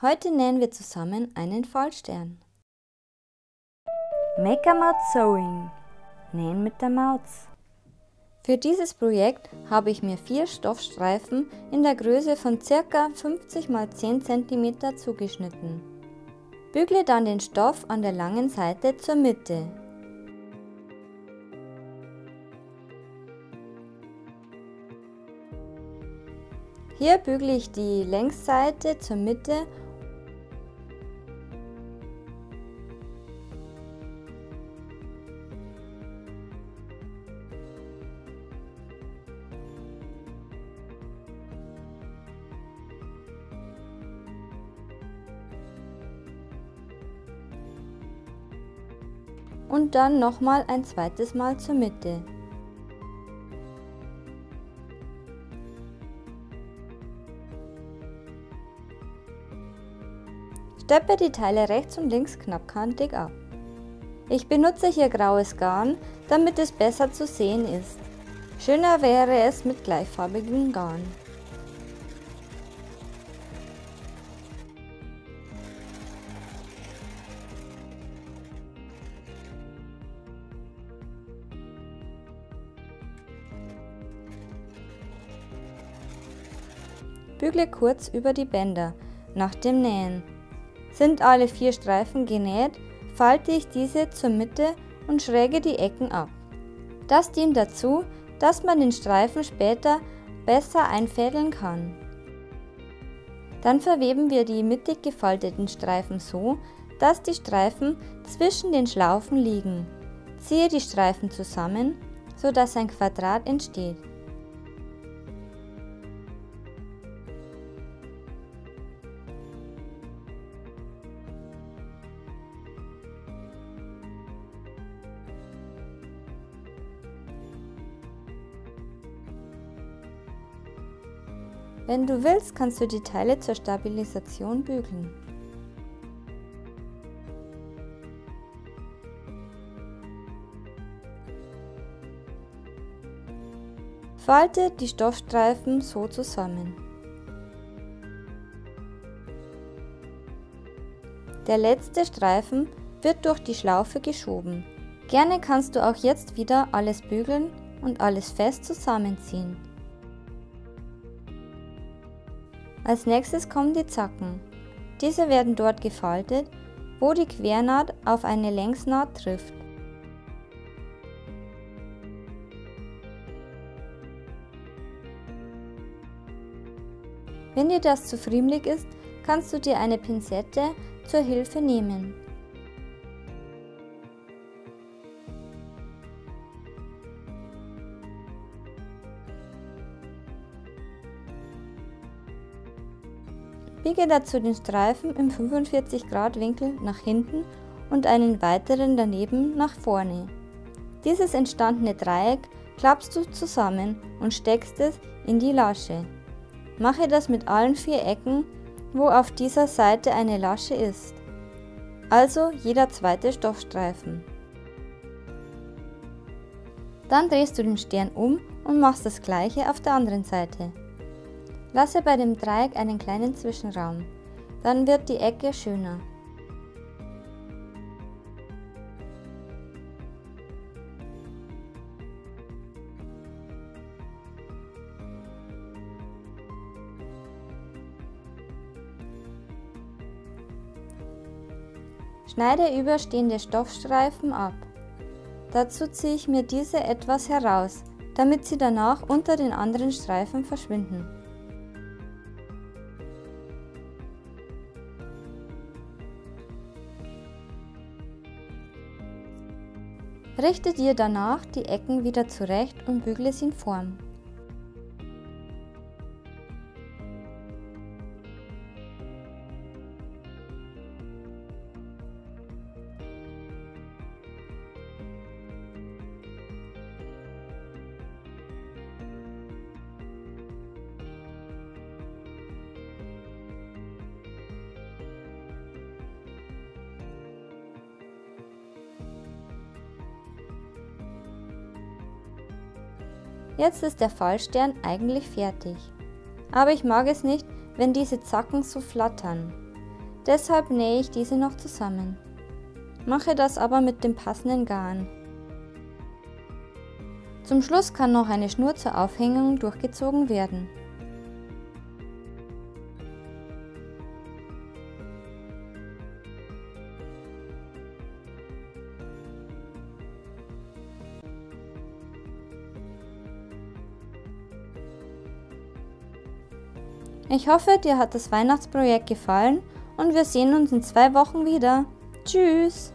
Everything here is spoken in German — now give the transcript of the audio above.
Heute nähen wir zusammen einen Fallstern. Make a Maut Sewing. Nähen mit der Maus. Für dieses Projekt habe ich mir 4 Stoffstreifen in der Größe von ca. 50 x 10 cm zugeschnitten. Bügle dann den Stoff an der langen Seite zur Mitte. Hier bügle ich die Längsseite zur Mitte und dann nochmal ein zweites Mal zur Mitte. Steppe die Teile rechts und links knappkantig ab. Ich benutze hier graues Garn, damit es besser zu sehen ist. Schöner wäre es mit gleichfarbigem Garn. Bügle kurz über die Bänder nach dem Nähen. Sind alle 4 Streifen genäht, falte ich diese zur Mitte und schräge die Ecken ab. Das dient dazu, dass man den Streifen später besser einfädeln kann. Dann verweben wir die mittig gefalteten Streifen so, dass die Streifen zwischen den Schlaufen liegen. Ziehe die Streifen zusammen, sodass ein Quadrat entsteht. Wenn du willst, kannst du die Teile zur Stabilisation bügeln. Falte die Stoffstreifen so zusammen. Der letzte Streifen wird durch die Schlaufe geschoben. Gerne kannst du auch jetzt wieder alles bügeln und alles fest zusammenziehen. Als nächstes kommen die Zacken. Diese werden dort gefaltet, wo die Quernaht auf eine Längsnaht trifft. Wenn dir das zu friemelig ist, kannst du dir eine Pinzette zur Hilfe nehmen. Biege dazu den Streifen im 45 Grad Winkel nach hinten und einen weiteren daneben nach vorne. Dieses entstandene Dreieck klappst du zusammen und steckst es in die Lasche. Mache das mit allen 4 Ecken, wo auf dieser Seite eine Lasche ist, also jeder zweite Stoffstreifen. Dann drehst du den Stern um und machst das gleiche auf der anderen Seite. Lasse bei dem Dreieck einen kleinen Zwischenraum, dann wird die Ecke schöner. Schneide überstehende Stoffstreifen ab. Dazu ziehe ich mir diese etwas heraus, damit sie danach unter den anderen Streifen verschwinden. Richte dir danach die Ecken wieder zurecht und bügle sie in Form. Jetzt ist der Fallstern eigentlich fertig. Aber ich mag es nicht, wenn diese Zacken so flattern. deshalb nähe ich diese noch zusammen. Mache das aber mit dem passenden Garn. Zum Schluss kann noch eine Schnur zur Aufhängung durchgezogen werden. Ich hoffe, dir hat das Weihnachtsprojekt gefallen und wir sehen uns in 2 Wochen wieder. Tschüss!